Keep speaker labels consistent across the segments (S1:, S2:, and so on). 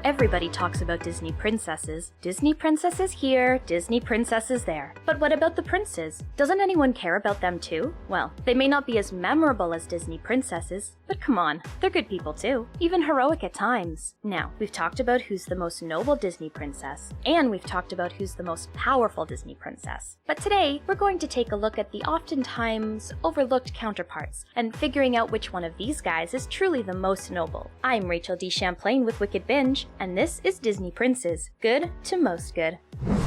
S1: Everybody talks about Disney princesses. Disney princesses here, Disney princesses there. But what about the princes? Doesn't anyone care about them too? Well, they may not be as memorable as Disney princesses, but come on, they're good people too, even heroic at times. Now, we've talked about who's the most noble Disney princess, and we've talked about who's the most powerful Disney princess. But today, we're going to take a look at the oftentimes overlooked counterparts, and figuring out which one of these guys is truly the most noble. I'm Rachel D. Champlain with WickedBinge, and this is Disney Princes, good to most good.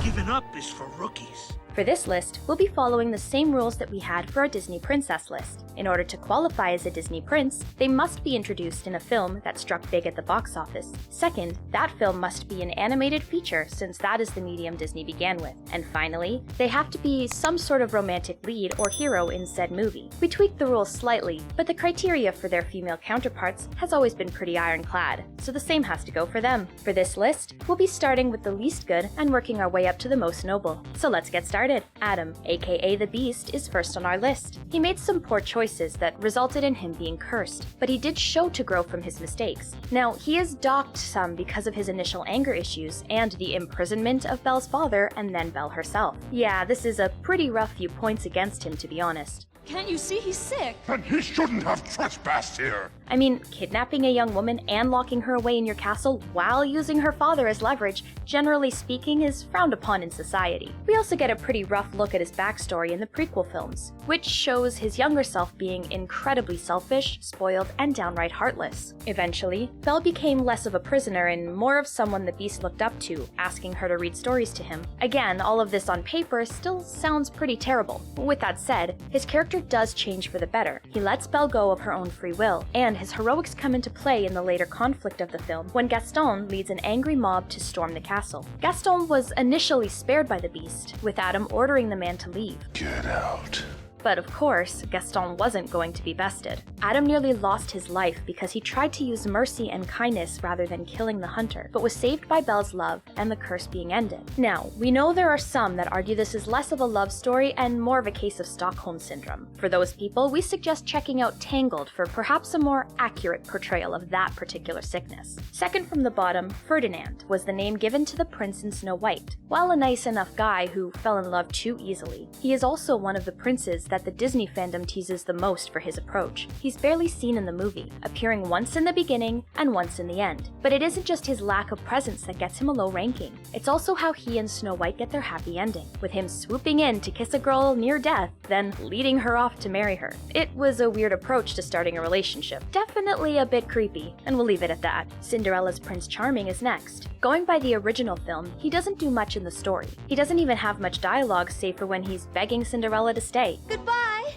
S2: Giving up is for rookies.
S1: For this list, we'll be following the same rules that we had for our Disney Princess list. In order to qualify as a Disney Prince, they must be introduced in a film that struck big at the box office. Second, that film must be an animated feature since that is the medium Disney began with. And finally, they have to be some sort of romantic lead or hero in said movie. We tweaked the rules slightly, but the criteria for their female counterparts has always been pretty ironclad, so the same has to go for them. For this list, we'll be starting with the least good and working our way up to the most noble. So let's get started. Adam, aka the Beast, is first on our list. He made some poor choices that resulted in him being cursed, but he did show to grow from his mistakes. Now, he is docked some because of his initial anger issues and the imprisonment of Belle's father and then Belle herself. Yeah, this is a pretty rough few points against him, to be honest.
S3: Can't you see he's sick?
S4: And he shouldn't have trespassed here!
S1: I mean, kidnapping a young woman and locking her away in your castle while using her father as leverage, generally speaking, is frowned upon in society. We also get a pretty rough look at his backstory in the prequel films, which shows his younger self being incredibly selfish, spoiled, and downright heartless. Eventually, Belle became less of a prisoner and more of someone the Beast looked up to, asking her to read stories to him. Again, all of this on paper still sounds pretty terrible. With that said, his character does change for the better. He lets Belle go of her own free will, and his heroics come into play in the later conflict of the film when Gaston leads an angry mob to storm the castle. Gaston was initially spared by the Beast, with Adam ordering the man to leave.
S4: Get out.
S1: But of course, Gaston wasn't going to be bested. Adam nearly lost his life because he tried to use mercy and kindness rather than killing the hunter, but was saved by Belle's love and the curse being ended. Now, we know there are some that argue this is less of a love story and more of a case of Stockholm Syndrome. For those people, we suggest checking out Tangled for perhaps a more accurate portrayal of that particular sickness. Second from the bottom, Ferdinand was the name given to the prince in Snow White. While a nice enough guy who fell in love too easily, he is also one of the princes that the Disney fandom teases the most for his approach. He's barely seen in the movie, appearing once in the beginning and once in the end. But it isn't just his lack of presence that gets him a low ranking. It's also how he and Snow White get their happy ending, with him swooping in to kiss a girl near death, then leading her off to marry her. It was a weird approach to starting a relationship. Definitely a bit creepy, and we'll leave it at that. Cinderella's Prince Charming is next. Going by the original film, he doesn't do much in the story. He doesn't even have much dialogue save for when he's begging Cinderella to stay.
S3: Goodbye!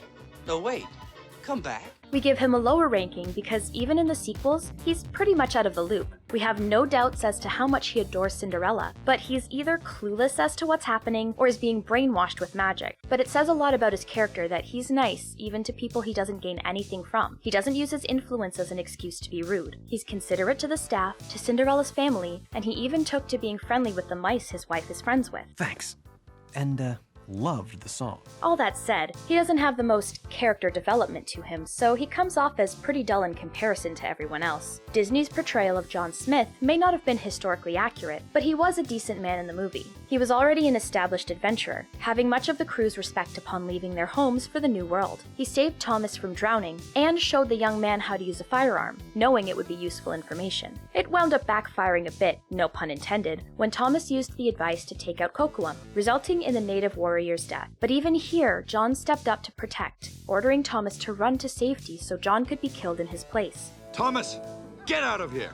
S2: No, wait. Come back.
S1: We give him a lower ranking because even in the sequels, he's pretty much out of the loop. We have no doubts as to how much he adores Cinderella, but he's either clueless as to what's happening or is being brainwashed with magic. But it says a lot about his character that he's nice even to people he doesn't gain anything from. He doesn't use his influence as an excuse to be rude. He's considerate to the staff, to Cinderella's family, and he even took to being friendly with the mice his wife is friends with.
S5: Thanks. And, loved the song.
S1: All that said, he doesn't have the most character development to him, so he comes off as pretty dull in comparison to everyone else. Disney's portrayal of John Smith may not have been historically accurate, but he was a decent man in the movie. He was already an established adventurer, having much of the crew's respect upon leaving their homes for the new world. He saved Thomas from drowning, and showed the young man how to use a firearm, knowing it would be useful information. It wound up backfiring a bit, no pun intended, when Thomas used the advice to take out Kocoum, resulting in the native warrior's death. But even here, John stepped up to protect, ordering Thomas to run to safety so John could be killed in his place.
S6: Thomas, get out of here!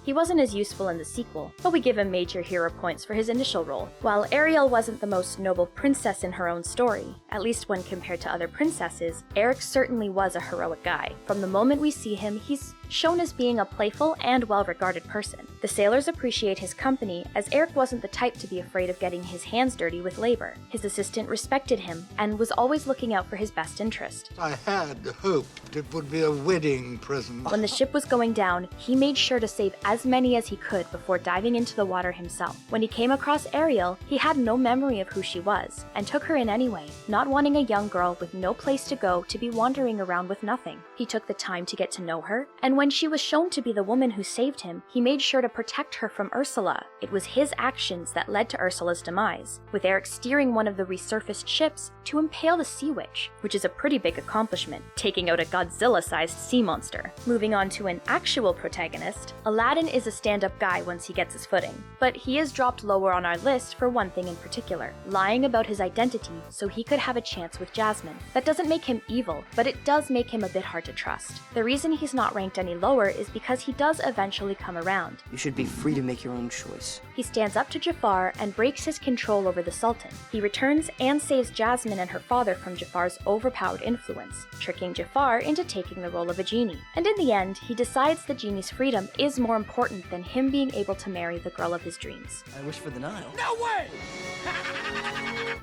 S1: He wasn't as useful in the sequel, but we give him major hero points for his initial role. While Ariel wasn't the most noble princess in her own story, at least when compared to other princesses, Eric certainly was a heroic guy. From the moment we see him, he's shown as being a playful and well-regarded person. The sailors appreciate his company, as Eric wasn't the type to be afraid of getting his hands dirty with labor. His assistant respected him and was always looking out for his best interest.
S7: I had hoped it would be a wedding present.
S1: When the ship was going down, he made sure to save as many as he could before diving into the water himself. When he came across Ariel, he had no memory of who she was, and took her in anyway, not wanting a young girl with no place to go to be wandering around with nothing. He took the time to get to know her, and when she was shown to be the woman who saved him, he made sure to protect her from Ursula. It was his actions that led to Ursula's demise, with Eric steering one of the resurfaced ships to impale the Sea Witch, which is a pretty big accomplishment, taking out a Godzilla-sized sea monster. Moving on to an actual protagonist, Aladdin is a stand-up guy once he gets his footing, but he is dropped lower on our list for one thing in particular, lying about his identity so he could have a chance with Jasmine. That doesn't make him evil, but it does make him a bit hard to trust. The reason he's not ranked any lower is because he does eventually come around.
S8: You should be free to make your own choice.
S1: He stands up to Jafar and breaks his control over the Sultan. He returns and saves Jasmine and her father from Jafar's overpowered influence, tricking Jafar into taking the role of a genie. And in the end, he decides the genie's freedom is more important than him being able to marry the girl of his dreams.
S8: I wish for the Nile.
S2: No way!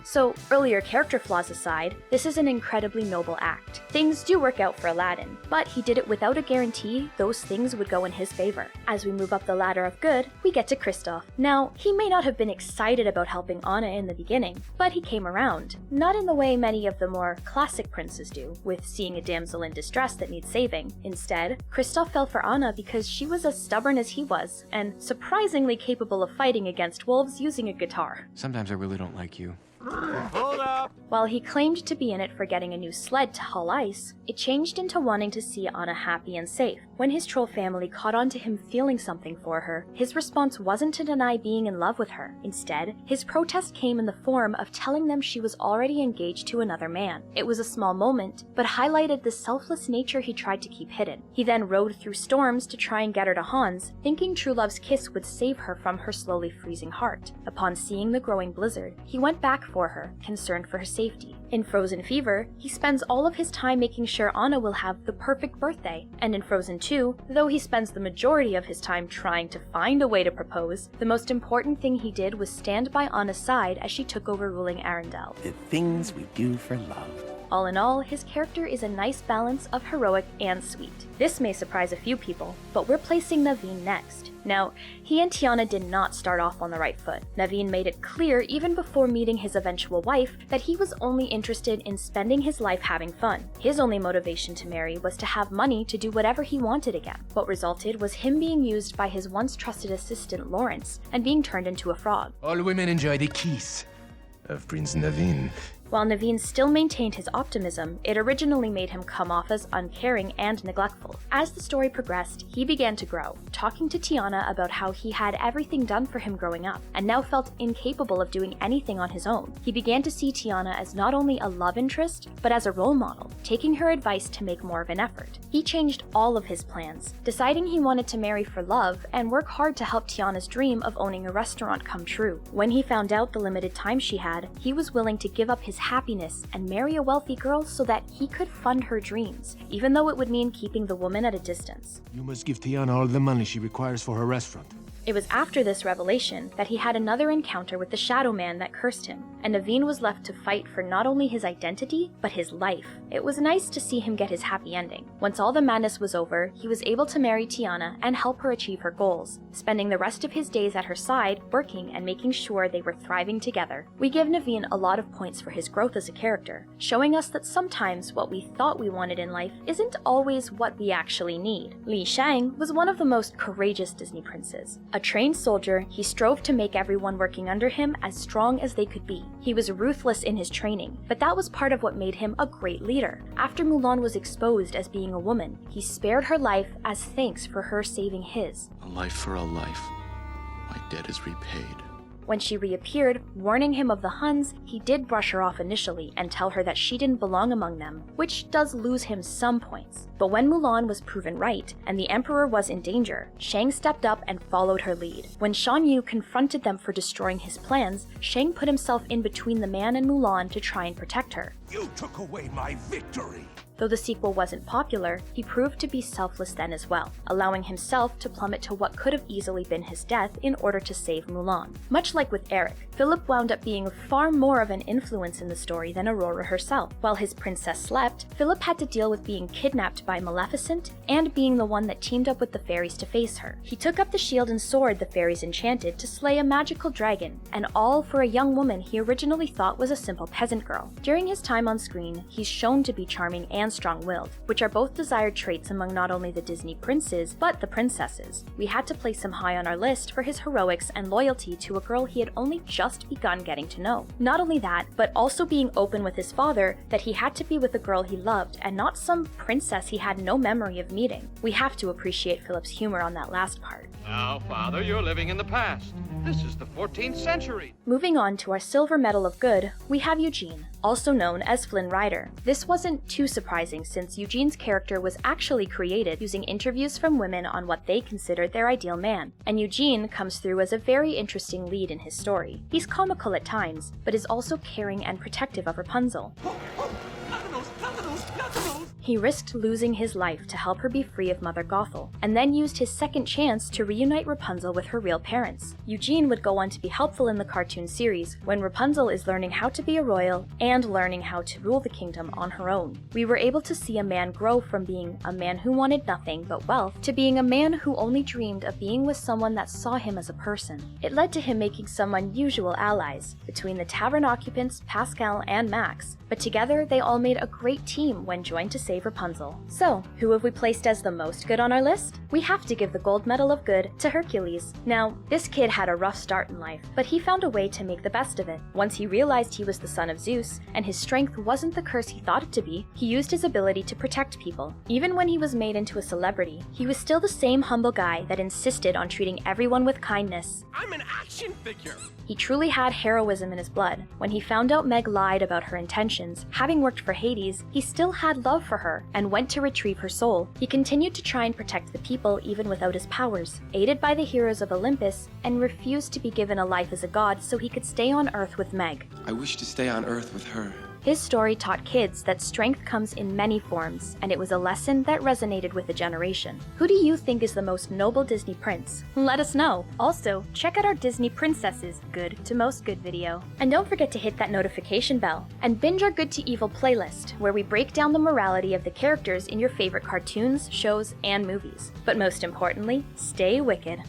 S1: So, earlier character flaws aside, this is an incredibly noble act. Things do work out for Aladdin, but he did it without a guarantee those things would go in his favor. As we move up the ladder of good, we get to Kristoff. Now, he may not have been excited about helping Anna in the beginning, but he came around. Not in the way many of the more classic princes do, with seeing a damsel in distress that needs saving. Instead, Kristoff fell for Anna because she was as stubborn as he was, and surprisingly capable of fighting against wolves using a guitar.
S9: Sometimes I really don't like you.
S6: Hold up!
S1: While he claimed to be in it for getting a new sled to haul ice, it changed into wanting to see Anna happy and safe. When his troll family caught on to him feeling something for her, his response wasn't to deny being in love with her. Instead, his protest came in the form of telling them she was already engaged to another man. It was a small moment, but highlighted the selfless nature he tried to keep hidden. He then rode through storms to try and get her to Hans, thinking true love's kiss would save her from her slowly freezing heart. Upon seeing the growing blizzard, he went back for her, concerned for her safety. In Frozen Fever, he spends all of his time making sure Anna will have the perfect birthday. And in Frozen 2, though he spends the majority of his time trying to find a way to propose, the most important thing he did was stand by Anna's side as she took over ruling Arendelle.
S5: The things we do for love.
S1: All in all, his character is a nice balance of heroic and sweet. This may surprise a few people, but we're placing Naveen next. Now, he and Tiana did not start off on the right foot. Naveen made it clear even before meeting his eventual wife that he was only interested in spending his life having fun. His only motivation to marry was to have money to do whatever he wanted again. What resulted was him being used by his once trusted assistant Lawrence and being turned into a frog.
S9: All women enjoy the kiss of Prince Naveen.
S1: While Naveen still maintained his optimism, it originally made him come off as uncaring and neglectful. As the story progressed, he began to grow, talking to Tiana about how he had everything done for him growing up, and now felt incapable of doing anything on his own. He began to see Tiana as not only a love interest, but as a role model, taking her advice to make more of an effort. He changed all of his plans, deciding he wanted to marry for love and work hard to help Tiana's dream of owning a restaurant come true. When he found out the limited time she had, he was willing to give up his happiness and marry a wealthy girl so that he could fund her dreams, even though it would mean keeping the woman at a distance.
S9: You must give Tiana all the money she requires for her restaurant.
S1: It was after this revelation that he had another encounter with the Shadow Man that cursed him, and Naveen was left to fight for not only his identity, but his life. It was nice to see him get his happy ending. Once all the madness was over, he was able to marry Tiana and help her achieve her goals, spending the rest of his days at her side, working and making sure they were thriving together. We give Naveen a lot of points for his growth as a character, showing us that sometimes what we thought we wanted in life isn't always what we actually need. Shang was one of the most courageous Disney princes. A trained soldier, he strove to make everyone working under him as strong as they could be. He was ruthless in his training, but that was part of what made him a great leader. After Mulan was exposed as being a woman, he spared her life as thanks for her saving his.
S10: A life for a life. My debt is repaid.
S1: When she reappeared, warning him of the Huns, he did brush her off initially and tell her that she didn't belong among them, which does lose him some points. But when Mulan was proven right, and the Emperor was in danger, Shang stepped up and followed her lead. When Shan Yu confronted them for destroying his plans, Shang put himself in between the man and Mulan to try and protect her.
S4: You took away my victory.
S1: Though the sequel wasn't popular, he proved to be selfless then as well, allowing himself to plummet to what could have easily been his death in order to save Mulan. Much like with Eric, Philip wound up being far more of an influence in the story than Aurora herself. While his princess slept, Philip had to deal with being kidnapped by Maleficent and being the one that teamed up with the fairies to face her. He took up the shield and sword the fairies enchanted to slay a magical dragon, and all for a young woman he originally thought was a simple peasant girl. During his time time on screen, he's shown to be charming and strong-willed, which are both desired traits among not only the Disney princes, but the princesses. We had to place him high on our list for his heroics and loyalty to a girl he had only just begun getting to know. Not only that, but also being open with his father that he had to be with a girl he loved and not some princess he had no memory of meeting. We have to appreciate Philip's humor on that last part.
S6: Now, Father, you're living in the past. This is the 14th century.
S1: Moving on to our Silver Medal of Good, we have Eugene, also known as Flynn Rider. This wasn't too surprising since Eugene's character was actually created using interviews from women on what they considered their ideal man, and Eugene comes through as a very interesting lead in his story. He's comical at times, but is also caring and protective of Rapunzel. He risked losing his life to help her be free of Mother Gothel, and then used his second chance to reunite Rapunzel with her real parents. Eugene would go on to be helpful in the cartoon series, when Rapunzel is learning how to be a royal and learning how to rule the kingdom on her own. We were able to see a man grow from being a man who wanted nothing but wealth to being a man who only dreamed of being with someone that saw him as a person. It led to him making some unusual allies, between the tavern occupants Pascal and Max, but together they all made a great team when joined to save Rapunzel. So, who have we placed as the most good on our list? We have to give the gold medal of good to Hercules. Now, this kid had a rough start in life, but he found a way to make the best of it. Once he realized he was the son of Zeus, and his strength wasn't the curse he thought it to be, he used his ability to protect people. Even when he was made into a celebrity, he was still the same humble guy that insisted on treating everyone with kindness.
S4: I'm an action figure.
S1: He truly had heroism in his blood. When he found out Meg lied about her intentions, having worked for Hades, he still had love for her and went to retrieve her soul. He continued to try and protect the people even without his powers, aided by the heroes of Olympus, and refused to be given a life as a god so he could stay on Earth with Meg.
S11: I wish to stay on Earth with her.
S1: His story taught kids that strength comes in many forms, and it was a lesson that resonated with a generation. Who do you think is the most noble Disney prince? Let us know! Also, check out our Disney Princesses Good to Most Good video. And don't forget to hit that notification bell, and binge our Good to Evil playlist, where we break down the morality of the characters in your favorite cartoons, shows, and movies. But most importantly, stay wicked.